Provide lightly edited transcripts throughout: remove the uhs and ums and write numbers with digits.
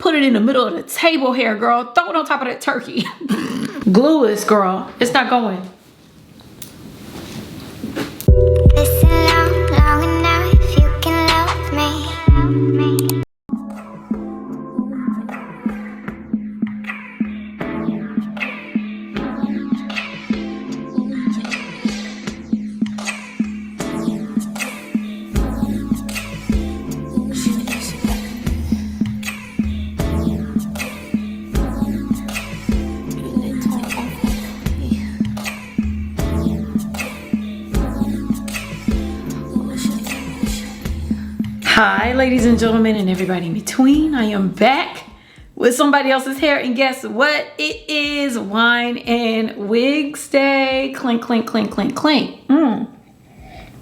put it in the middle of the table hair, girl. Throw it on top of that turkey. Glueless, girl. It's not going. Listen long enough, you can love me. Hi, ladies and gentlemen, and everybody in between. I am back with somebody else's hair, and guess what? It is wine and wigs day. Clink, clink, clink, clink, clink.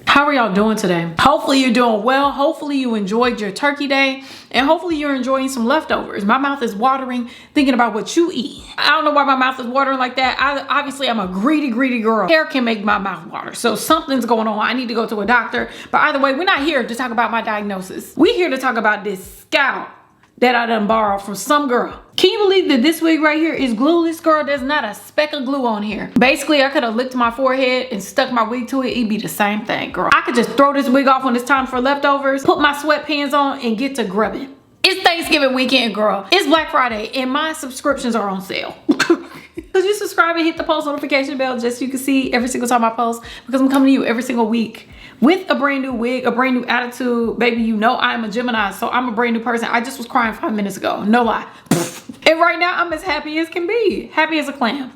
How are y'all doing today? Hopefully you're doing well. Hopefully you enjoyed your turkey day, and hopefully you're enjoying some leftovers. My mouth is watering thinking about what you eat. I don't know why my mouth is watering like that. Obviously I'm a greedy girl. Hair can make my mouth water, so something's going on. I need to go to a doctor. But either way, we're not here to talk about my diagnosis. We're here to talk about this scalp that I done borrowed from some girl. Can you believe that this wig right here is glueless, girl? There's not a speck of glue on here. Basically, I could have licked my forehead and stuck my wig to it. It'd be the same thing, girl. I could just throw this wig off when it's time for leftovers, put my sweatpants on, and get to grubbing. It's Thanksgiving weekend, girl. It's Black Friday, and my subscriptions are on sale. Could you subscribe and hit the post notification bell just so you can see every single time I post? Because I'm coming to you every single week with a brand new wig, a brand new attitude. Baby, you know I'm a Gemini, so I'm a brand new person. I just was crying 5 minutes ago, no lie. And right now I'm as happy as can be. Happy as a clam.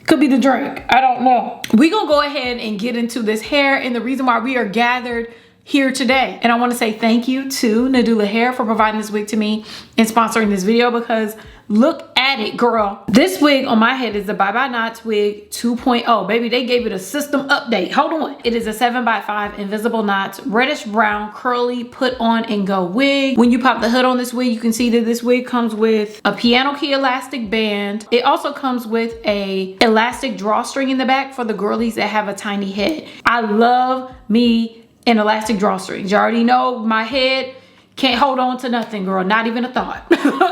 Could be the drink, I don't know. We gonna go ahead and get into this hair and the reason why we are gathered here today. And I want to say thank you to Nadula Hair for providing this wig to me and sponsoring this video, because look at it, girl. This wig on my head is the Bye Bye Knots wig 2.0. Baby, they gave it a system update. Hold on. It is a 7x5 invisible knots, reddish brown, curly, put on and go wig. When you pop the hood on this wig, you can see that this wig comes with a piano key elastic band. It also comes with a elastic drawstring in the back for the girlies that have a tiny head. I love me an elastic drawstrings. You already know my head can't hold on to nothing, girl. Not even a thought.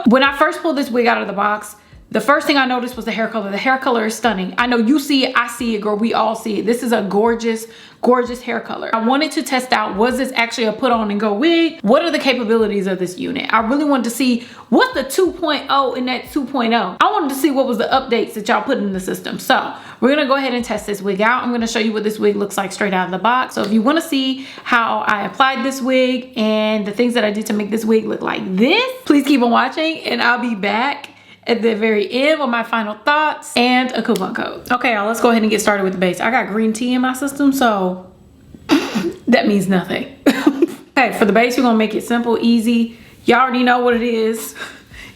When I first pulled this wig out of the box, the first thing I noticed was the hair color. The hair color is stunning. I know you see it, I see it, girl. We all see it. This is a gorgeous, gorgeous hair color. I wanted to test out, was this actually a put on and go wig? What are the capabilities of this unit? I really wanted to see what's the 2.0 in that 2.0. I wanted to see what was the updates that y'all put in the system. So we're gonna go ahead and test this wig out. I'm gonna show you what this wig looks like straight out of the box. So if you wanna see how I applied this wig and the things that I did to make this wig look like this, please keep on watching and I'll be back at the very end with my final thoughts and a coupon code. Okay, y'all, let's go ahead and get started with the base. I got green tea in my system, so that means nothing. Okay, for the base, we're gonna make it simple, easy. Y'all already know what it is.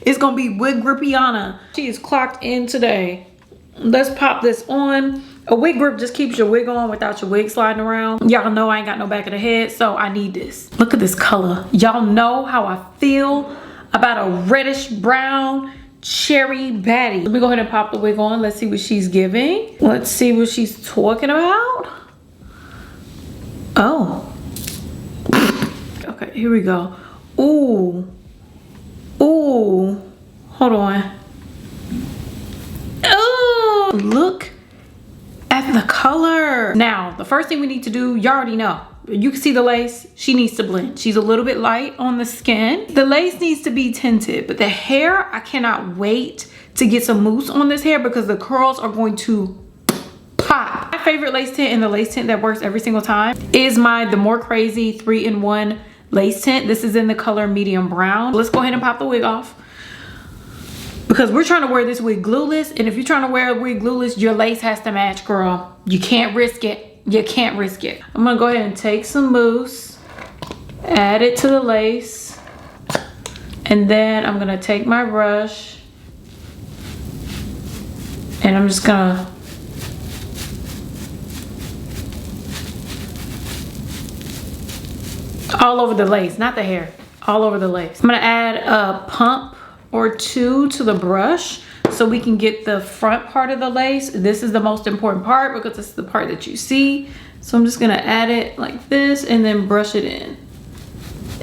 It's gonna be Wig Gripiana. She is clocked in today. Let's pop this on. A wig grip just keeps your wig on without your wig sliding around. Y'all know I ain't got no back of the head, so I need this. Look at this color. Y'all know how I feel about a reddish brown cherry baddie. Let me go ahead and pop the wig on. Let's see what she's giving. Let's see what she's talking about. Oh. Okay, here we go. Ooh. Ooh. Hold on. Oh, look at the color. Now, the first thing we need to do, you already know. You can see the lace, she needs to blend. She's a little bit light on the skin. The lace needs to be tinted, but the hair, I cannot wait to get some mousse on this hair because the curls are going to pop. My favorite lace tint and the lace tint that works every single time is the More Crazy 3-in-1 lace tint. This is in the color medium brown. Let's go ahead and pop the wig off, because we're trying to wear this wig glueless, and if you're trying to wear a wig glueless, your lace has to match, girl. You can't risk it. You can't risk it. I'm gonna go ahead and take some mousse, add it to the lace, and then I'm gonna take my brush and I'm just gonna all over the lace, not the hair, all over the lace. I'm gonna add a pump or two to the brush so we can get the front part of the lace. This is the most important part because this is the part that you see. So I'm just gonna add it like this and then brush it in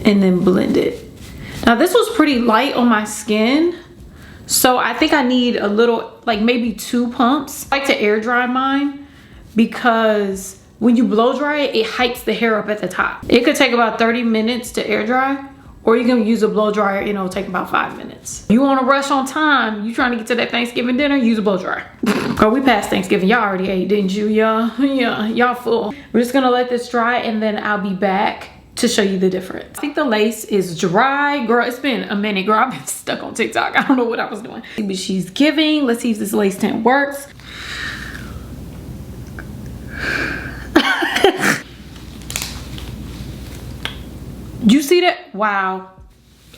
and then blend it. Now this was pretty light on my skin, so I think I need a little, like maybe 2 pumps. I like to air dry mine because when you blow dry it, it hikes the hair up at the top. It could take about 30 minutes to air dry, or you can use a blow dryer and it'll take about 5 minutes. You want to rush on time, you trying to get to that Thanksgiving dinner, use a blow dryer. Girl, we passed Thanksgiving. Y'all already ate, didn't you? Yeah, y'all full. We're just gonna let this dry and then I'll be back to show you the difference. I think the lace is dry. Girl, it's been a minute, girl. I've been stuck on TikTok. I don't know what I was doing. But she's giving. Let's see if this lace tint works. You see that? Wow.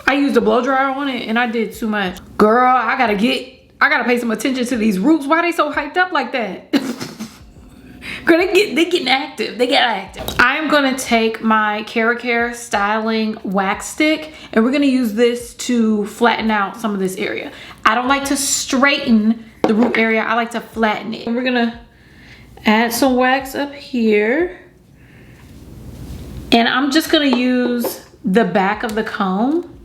I used a blow dryer on it and I did too much. Girl, I gotta pay some attention to these roots. Why are they so hyped up like that? Girl, they getting active. They get active. I'm gonna take my Care styling wax stick and we're gonna use this to flatten out some of this area. I don't like to straighten the root area. I like to flatten it. And we're gonna add some wax up here. And I'm just gonna use the back of the comb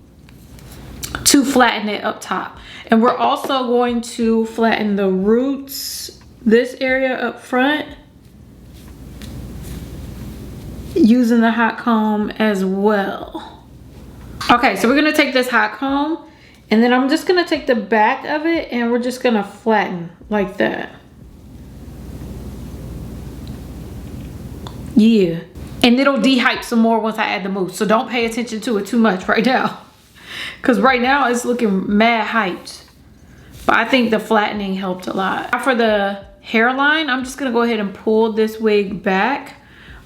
to flatten it up top. And we're also going to flatten the roots, this area up front, using the hot comb as well. Okay, so we're gonna take this hot comb and then I'm just gonna take the back of it and we're just gonna flatten like that. Yeah. And it'll dehype some more once I add the mousse. So don't pay attention to it too much right now. Because right now it's looking mad hyped. But I think the flattening helped a lot. Now for the hairline, I'm just going to go ahead and pull this wig back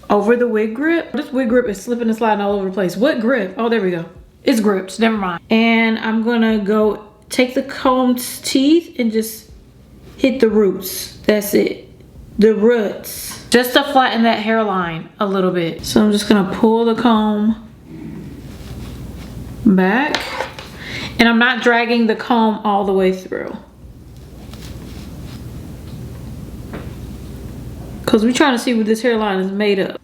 over the wig grip. This wig grip is slipping and sliding all over the place. What grip? Oh, there we go. It's gripped. Never mind. And I'm going to go take the comb's teeth and just hit the roots. That's it. The roots. Just to flatten that hairline a little bit. So I'm just gonna pull the comb back. And I'm not dragging the comb all the way through. Because we're trying to see what this hairline is made of.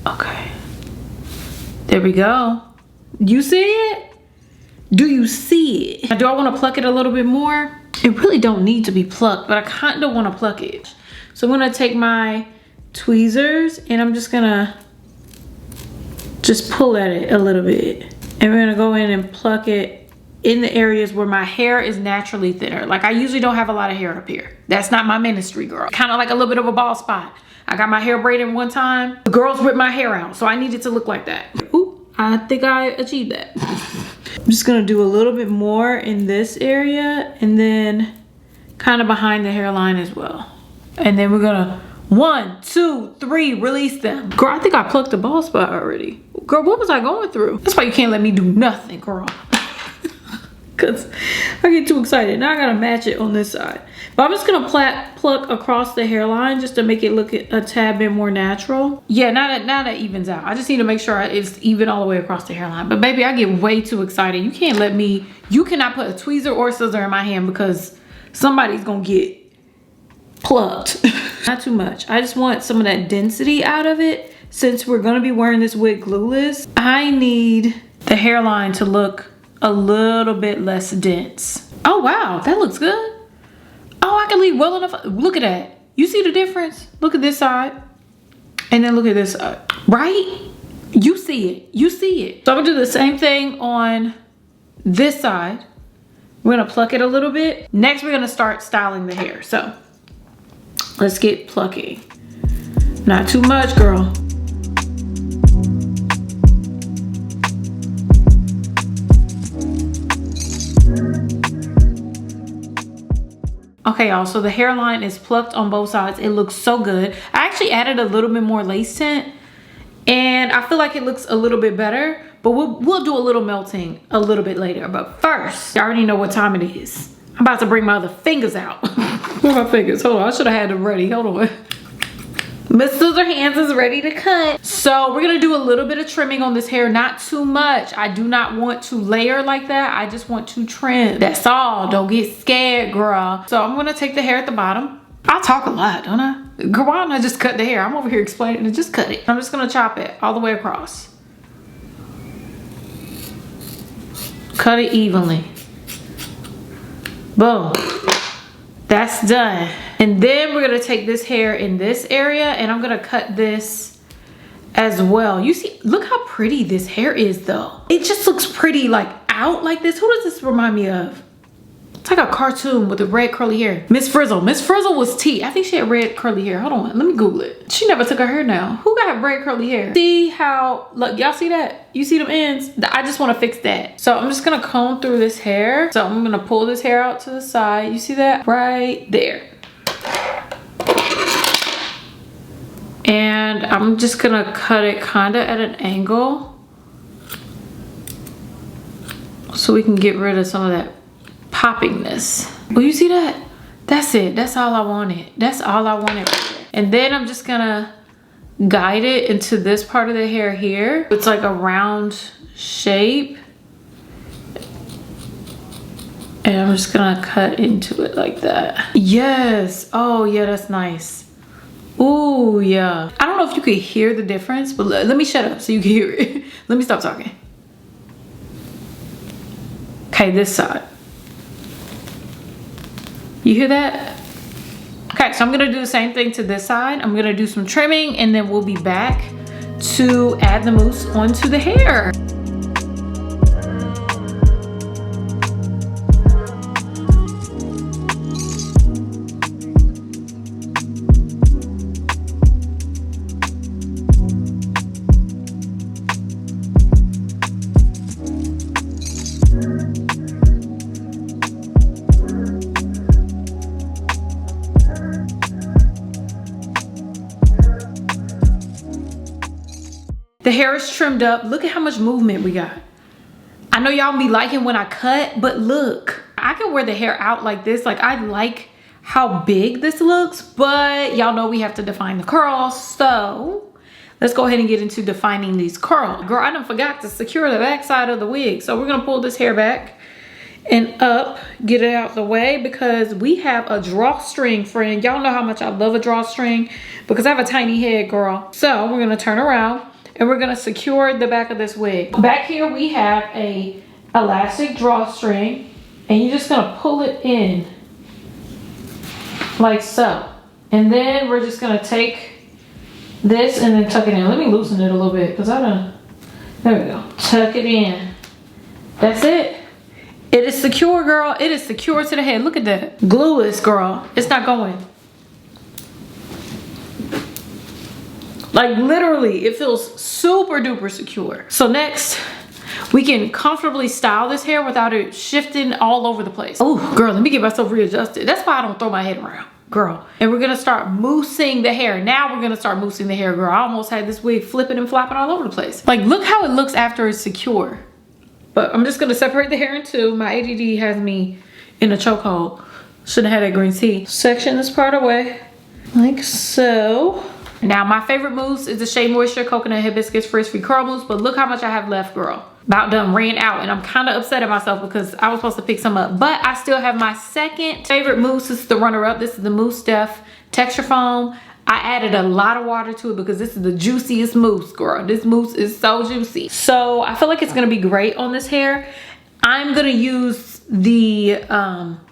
Okay. There we go. You see it? Do you see it? Now, do I want to pluck it a little bit more? It really don't need to be plucked, but I kind of want to pluck it. So I'm gonna take my tweezers and I'm just gonna pull at it a little bit. And we're gonna go in and pluck it in the areas where my hair is naturally thinner. Like I usually don't have a lot of hair up here. That's not my ministry, girl. Kind of like a little bit of a bald spot. I got my hair braided one time. The girls ripped my hair out, so I needed to look like that. Ooh, I think I achieved that. I'm just gonna do a little bit more in this area and then kind of behind the hairline as well. And then we're gonna 1, 2, 3, release them. Girl, I think I plucked the bald spot already. Girl, what was I going through? That's why you can't let me do nothing, girl. Cause I get too excited. Now I gotta match it on this side. But I'm just gonna pluck across the hairline just to make it look a tad bit more natural. Yeah, now that evens out. I just need to make sure it's even all the way across the hairline. But baby, I get way too excited. You can't let me, you cannot put a tweezer or scissor in my hand because somebody's gonna get plucked. Not too much. I just want some of that density out of it. Since we're gonna be wearing this wig glueless, I need the hairline to look a little bit less dense. Oh wow, that looks good. Oh, I can leave well enough. Look at that. You see the difference? Look at this side and then look at this side, right? You see it, you see it. So I'm gonna do the same thing on this side. We're gonna pluck it a little bit. Next, we're gonna start styling the hair. So let's get plucking. Not too much, girl. Okay, y'all, so the hairline is plucked on both sides. It looks so good. I actually added a little bit more lace tint and I feel like it looks a little bit better, but we'll do a little melting a little bit later. But first, I already know what time it is. I'm about to bring my other fingers out. Where are my fingers? Hold on, I should have had them ready. Hold on. Miss Scissor Hands is ready to cut. So we're gonna do a little bit of trimming on this hair, not too much. I do not want to layer like that. I just want to trim. That's all. Don't get scared, girl. So I'm gonna take the hair at the bottom. I talk a lot, don't I? Girl, why don't I just cut the hair? I'm over here explaining it. Just cut it. I'm just gonna chop it all the way across. Cut it evenly. Boom. That's done. And then we're gonna take this hair in this area and I'm gonna cut this as well. You see, look how pretty this hair is though. It just looks pretty like out like this. Who does this remind me of? It's like a cartoon with the red curly hair. Miss Frizzle. Miss Frizzle was T. I think she had red curly hair. Hold on, let me Google it. She never took her hair down. Who got red curly hair? See how, look, y'all see that? You see them ends? I just want to fix that. So I'm just gonna comb through this hair. So I'm gonna pull this hair out to the side. You see that? Right there. And I'm just gonna cut it kinda at an angle so we can get rid of some of that poppingness. Well, you see that? That's it. That's all I wanted. That's all I wanted right there. And then I'm just gonna guide it into this part of the hair here. It's like a round shape. And I'm just gonna cut into it like that. Yes. Oh yeah, that's nice. Ooh, yeah. I don't know if you could hear the difference, but let me shut up so you can hear it. Let me stop talking. Okay, this side. You hear that? Okay, so I'm gonna do the same thing to this side. I'm gonna do some trimming and then we'll be back to add the mousse onto the hair. The hair is trimmed up. Look at how much movement we got. I know y'all be liking when I cut, but look, I can wear the hair out like this. Like I like how big this looks, but y'all know we have to define the curls. So let's go ahead and get into defining these curls. Girl, I done forgot to secure the back side of the wig. So we're gonna pull this hair back and up, get it out the way because we have a drawstring, friend. Y'all know how much I love a drawstring because I have a tiny head, girl. So we're gonna turn around and we're gonna secure the back of this wig. Back here we have a elastic drawstring and you're just gonna pull it in like so. And then we're just gonna take this and then tuck it in. Let me loosen it a little bit because there we go. Tuck it in. That's it. It is secure, girl. It is secure to the head. Look at that. Glueless, girl. It's not going. Like literally, it feels super duper secure. So next, we can comfortably style this hair without it shifting all over the place. Oh, girl, let me get myself readjusted. That's why I don't throw my head around, girl. And we're gonna start moussing the hair. Now we're gonna start moussing the hair, girl. I almost had this wig flipping and flopping all over the place. Like, look how it looks after it's secure. But I'm just gonna separate the hair in two. My ADD has me in a chokehold. Shouldn't have had that green tea. Section this part away, like so. Now my favorite mousse is the Shea Moisture Coconut Hibiscus Frizz-Free Curl Mousse, but look how much I have left, girl. About done, ran out, and I'm kind of upset at myself because I was supposed to pick some up, but I still have my second favorite mousse. This is the runner-up. This is the Mousse Def Texture Foam. I added a lot of water to it because this is the juiciest mousse, girl. This mousse is so juicy. So I feel like it's gonna be great on this hair. I'm gonna use the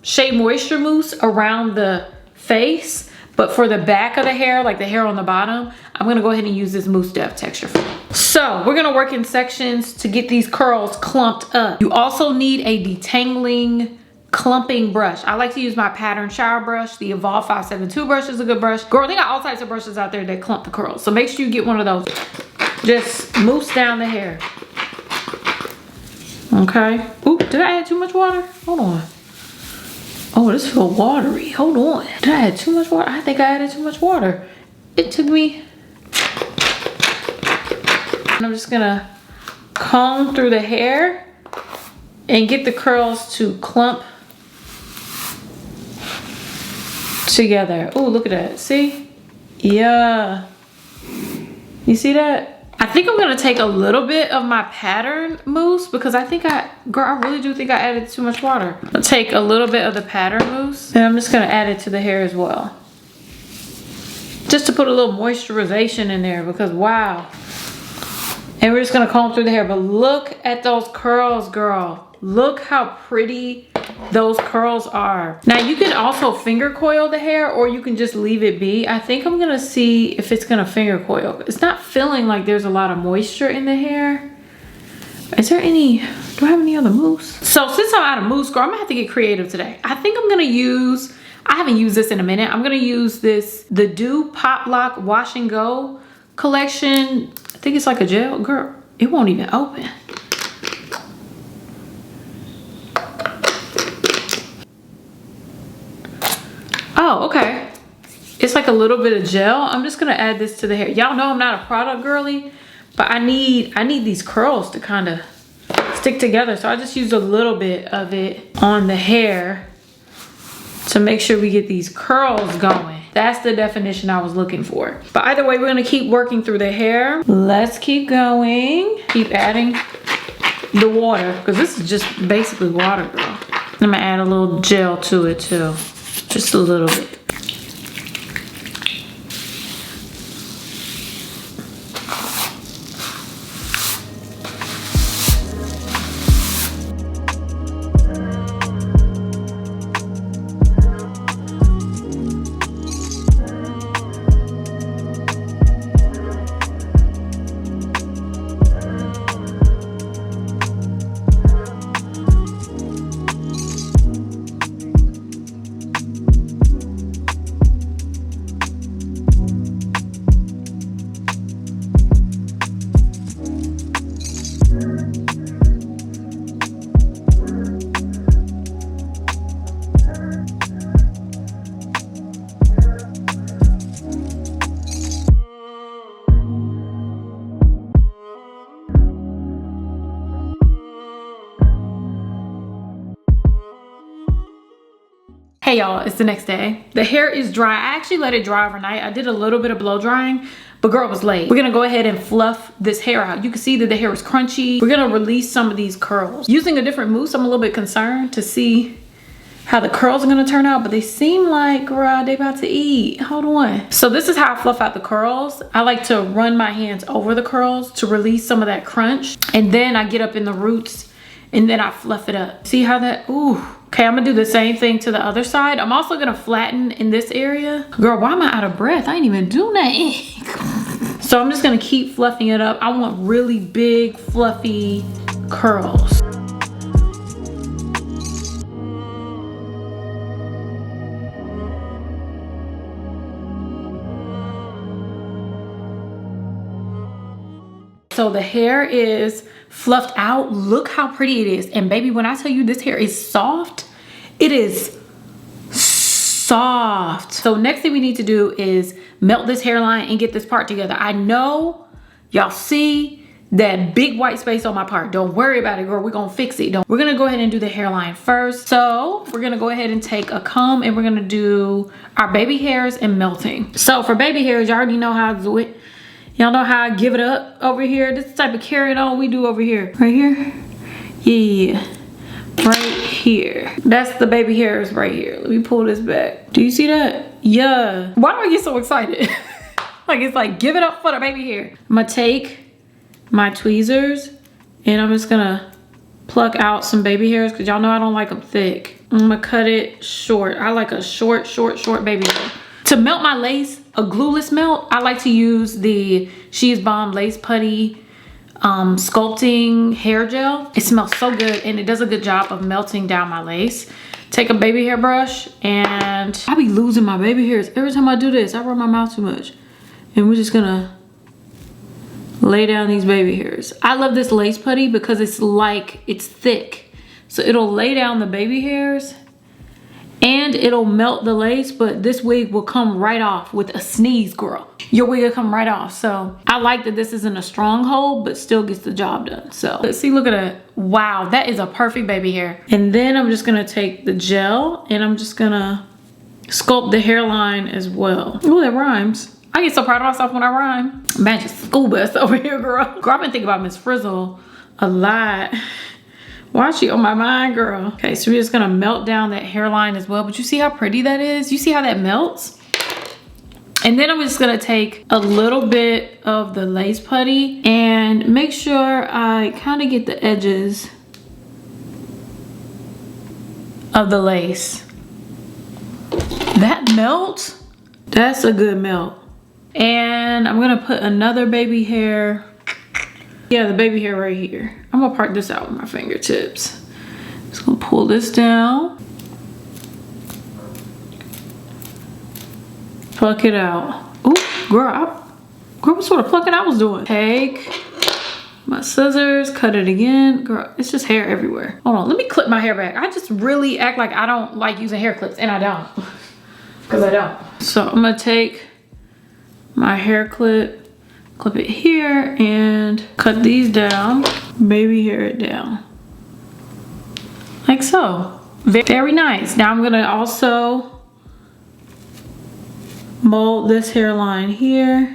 Shea Moisture mousse around the face. But for the back of the hair, like the hair on the bottom, I'm gonna go ahead and use this Mousse Def Texture Foam. So we're gonna work in sections to get these curls clumped up. You also need a detangling clumping brush. I like to use my pattern shower brush. The Evolve 572 brush is a good brush. Girl, they got all types of brushes out there that clump the curls. So make sure you get one of those. Just mousse down the hair. Okay. Oop, did I add too much water? Hold on. Oh, this feels watery. Hold on. Did I add too much water? I think I added too much water. It took me. And I'm just gonna comb through the hair and get the curls to clump together. Oh, look at that. See? Yeah. You see that? I think I'm gonna take a little bit of my pattern mousse because I think girl, I really do think I added too much water. I'll take a little bit of the pattern mousse and I'm just gonna add it to the hair as well. Just to put a little moisturization in there because wow. And we're just gonna comb through the hair, but look at those curls, girl. look how pretty those curls are. Now you can also finger coil the hair, or you can just leave it be. I think I'm gonna see if it's gonna finger coil. It's not feeling like there's a lot of moisture in the hair. Is there any, do I have any other mousse? So since I'm out of mousse, girl, I'm gonna have to get creative today. I think I'm gonna use, I haven't used this in a minute. I'm gonna use this, the Dew Pop Lock Wash and Go collection. I think it's like a gel. Girl, it won't even open. Oh, okay. It's like a little bit of gel. I'm just gonna add this to the hair. Y'all know I'm not a product girly, but I need these curls to kind of stick together. So I just used a little bit of it on the hair to make sure we get these curls going. That's the definition I was looking for. But either way, we're gonna keep working through the hair. Let's keep going. Keep adding the water, because this is just basically water, girl. I'm gonna add a little gel to it too. Just a little bit. Hey y'all, it's the next day. The hair is dry. I actually let it dry overnight. I did a little bit of blow drying, but girl, it was late. We're gonna go ahead and fluff this hair out. You can see that the hair is crunchy. We're gonna release some of these curls. Using a different mousse, I'm a little bit concerned to see how the curls are gonna turn out, but they seem like, girl, they about to eat. Hold on. So this is how I fluff out the curls. I like to run my hands over the curls to release some of that crunch. And then I get up in the roots and then I fluff it up. See how that, ooh. Okay, I'm gonna do the same thing to the other side. I'm also gonna flatten in this area. Girl, why am I out of breath? I ain't even do nothing. So I'm just gonna keep fluffing it up. I want really big, fluffy curls. So the hair is fluffed out. Look how pretty it is. And baby, when I tell you this hair is soft, it is soft. So next thing we need to do is melt this hairline and get this part together. I know y'all see that big white space on my part. Don't worry about it, girl. We're gonna fix it. We're gonna go ahead and do the hairline first. So we're gonna go ahead and take a comb and we're gonna do our baby hairs and melting. So for baby hairs, you already know how to do it. Y'all know how I give it up over here. This is the type of carry on we do over here. Right here? Yeah. Right here. That's the baby hairs right here. Let me pull this back. Do you see that? Yeah. Why do I get so excited? Like it's like, give it up for the baby hair. I'm gonna take my tweezers and I'm just gonna pluck out some baby hairs because y'all know I don't like them thick. I'm gonna cut it short. I like a short baby hair. To melt my lace, a glueless melt, I like to use the She's Bomb Lace Putty sculpting hair gel. It smells so good and it does a good job of melting down my lace. Take a baby hair brush and I be losing my baby hairs every time I do this. I run my mouth too much. And we're just gonna lay down these baby hairs. I love this lace putty because it's like, it's thick. So it'll lay down the baby hairs and it'll melt the lace, but this wig will come right off with a sneeze, girl. Your wig will come right off. So I like that this isn't a stronghold, but still gets the job done. So let's see, look at that. Wow, that is a perfect baby hair. And then I'm just gonna take the gel and I'm just gonna sculpt the hairline as well. Ooh, that rhymes. I get so proud of myself when I rhyme. Imagine school bus over here, girl. Girl, I've been thinking about Miss Frizzle a lot. Why is she on my mind, girl? Okay, so we're just gonna melt down that hairline as well. But you see how pretty that is? You see how that melts? And then I'm just gonna take a little bit of the lace putty and make sure I kind of get the edges of the lace. That melt, that's a good melt. And I'm gonna put another baby hair. Yeah, the baby hair right here. I'm gonna part this out with my fingertips. Just gonna pull this down. Pluck it out. Ooh, girl, what sort of plucking I was doing? Take my scissors, cut it again. Girl, it's just hair everywhere. Hold on, let me clip my hair back. I just really act like I don't like using hair clips, and I don't. Because I don't. So I'm gonna take my hair clip it here, and cut these down. Baby hair it down. Like so. Very nice. Now I'm gonna also mold this hairline here.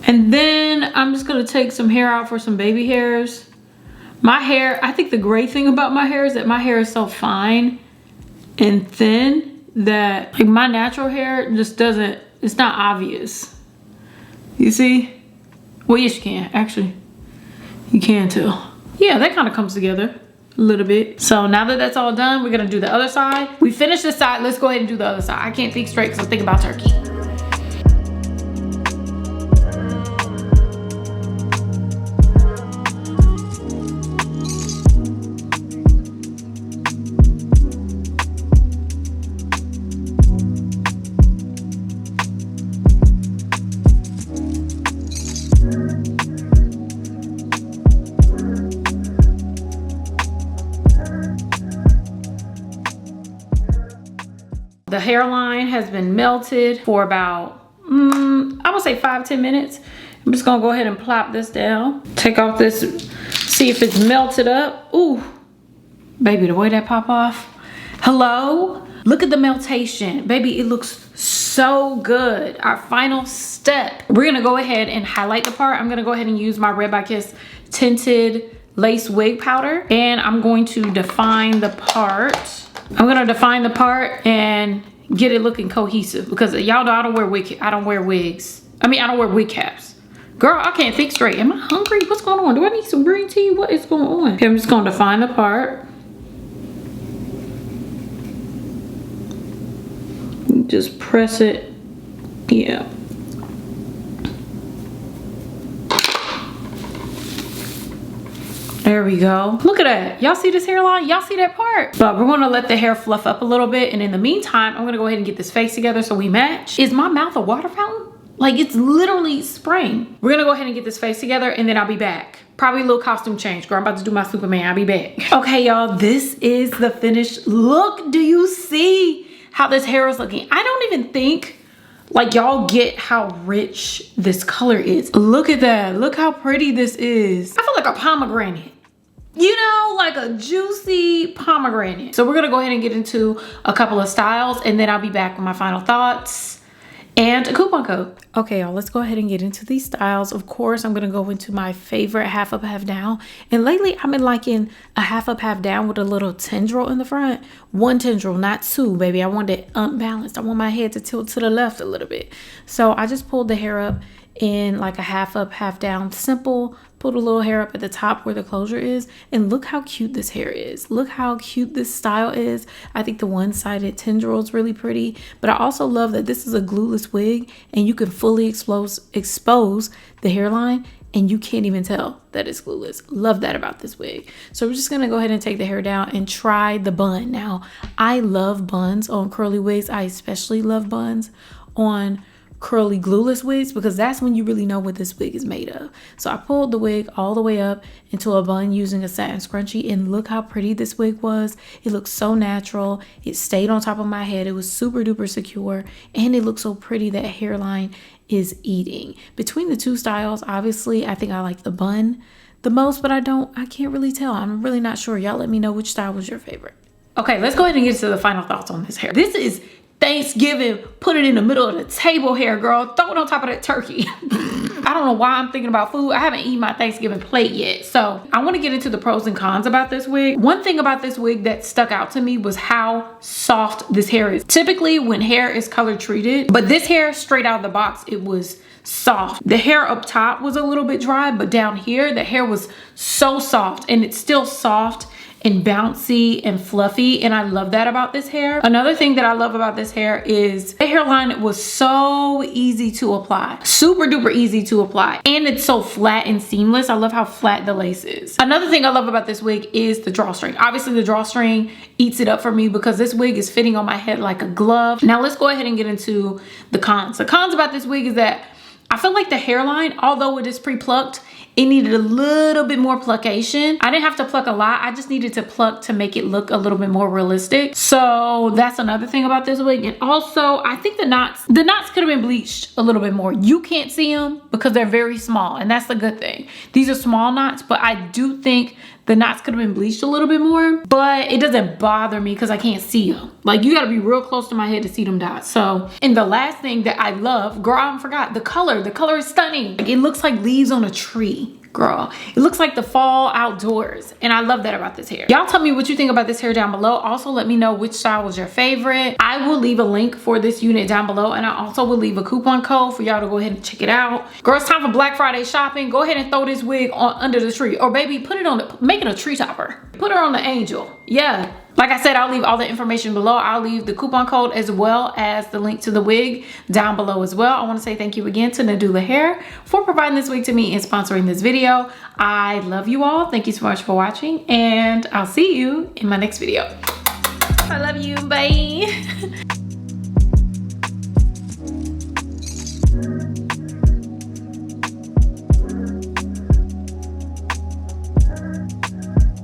And then I'm just gonna take some hair out for some baby hairs. My hair, I think the great thing about my hair is that my hair is so fine and thin that like my natural hair just doesn't, it's not obvious. You see? Well, yes you can, actually. You can too. Yeah, that kind of comes together a little bit. So now that that's all done, we're gonna do the other side. We finished this side, let's go ahead and do the other side. I can't think straight because I'm thinking about turkey. The hairline has been melted for about, I would say 5-10 minutes. I'm just gonna go ahead and plop this down. Take off this, see if it's melted up. Ooh, baby, the way that pop off. Hello? Look at the meltation. Baby, it looks so good. Our final step. We're gonna go ahead and highlight the part. I'm gonna go ahead and use my Red by Kiss tinted lace wig powder. And I'm going to define the part. I'm gonna define the part and get it looking cohesive because y'all know I don't wear wigs. I don't wear wig caps. Girl, I can't think straight. Am I hungry? What's going on? Do I need some green tea? What is going on? Okay, I'm just gonna define the part. Just press it. Yeah. There we go. Look at that. Y'all see this hairline? Y'all see that part? But we're gonna let the hair fluff up a little bit. And in the meantime, I'm gonna go ahead and get this face together so we match. Is my mouth a water fountain? Like it's literally spraying. We're gonna go ahead and get this face together and then I'll be back. Probably a little costume change. Girl, I'm about to do my Superman. I'll be back. Okay, y'all, this is the finished look. Do you see how this hair is looking? I don't even think like y'all get how rich this color is. Look at that. Look how pretty this is. I feel like a pomegranate. You know, like a juicy pomegranate. So we're gonna go ahead and get into a couple of styles and then I'll be back with my final thoughts and a coupon code. Okay, y'all, let's go ahead and get into these styles. Of course, I'm gonna go into my favorite half up, half down. And lately I've been liking a half up, half down with a little tendril in the front. One tendril, not two, baby. I want it unbalanced. I want my head to tilt to the left a little bit. So I just pulled the hair up in like a half up, half down, simple. Put a little hair up at the top where the closure is, and look how cute this hair is. Look how cute this style is. I think the one-sided tendril is really pretty, but I also love that this is a glueless wig and you can fully expose the hairline and you can't even tell that it's glueless. Love that about this wig. So we're just gonna go ahead and take the hair down and try the bun. Now, I love buns on curly wigs. I especially love buns on curly glueless wigs because that's when you really know what this wig is made of. So I pulled the wig all the way up into a bun using a satin scrunchie, and look how pretty this wig was. It looked so natural. It stayed on top of my head. It was super duper secure, and it looked so pretty. That hairline is eating. Between the two styles, obviously I think I like the bun the most, but I can't really tell. I'm really not sure. Y'all let me know which style was your favorite. Okay, let's go ahead and get to the final thoughts on this hair. This is Thanksgiving, put it in the middle of the table hair, girl. Throw it on top of that turkey. I don't know why I'm thinking about food. I haven't eaten my Thanksgiving plate yet. So I want to get into the pros and cons about this wig. One thing about this wig that stuck out to me was how soft this hair is. Typically when hair is color treated, but this hair straight out of the box, it was soft. The hair up top was a little bit dry, but down here, the hair was so soft, and it's still soft and bouncy and fluffy, and I love that about this hair. Another thing that I love about this hair is the hairline was so easy to apply, super duper easy to apply, and it's so flat and seamless. I love how flat the lace is. Another thing I love about this wig is the drawstring. Obviously the drawstring eats it up for me because this wig is fitting on my head like a glove. Now let's go ahead and get into the cons. The cons about this wig is that I feel like the hairline, although it is pre-plucked, it needed a little bit more pluckation. I didn't have to pluck a lot. I just needed to pluck to make it look a little bit more realistic. So that's another thing about this wig. And also, I think the knots could have been bleached a little bit more. You can't see them because they're very small, and that's the good thing. These are small knots, but I do think the knots could have been bleached a little bit more, but it doesn't bother me because I can't see them. Like, you gotta be real close to my head to see them dots. So, and the last thing that I love, girl, I forgot, the color. The color is stunning. Like, it looks like leaves on a tree. Girl, it looks like the fall outdoors, and I love that about this hair. Y'all tell me what you think about this hair down below. Also, let me know which style was your favorite. I will leave a link for this unit down below, and I also will leave a coupon code for y'all to go ahead and check it out. Girl, it's time for Black Friday shopping. Go ahead and throw this wig on under the tree, or baby, put it on the, make it a tree topper. Put her on the angel. Yeah. Like I said, I'll leave all the information below. I'll leave the coupon code as well as the link to the wig down below as well. I want to say thank you again to Nadula Hair for providing this wig to me and sponsoring this video. I love you all. Thank you so much for watching, and I'll see you in my next video. I love you. Bye.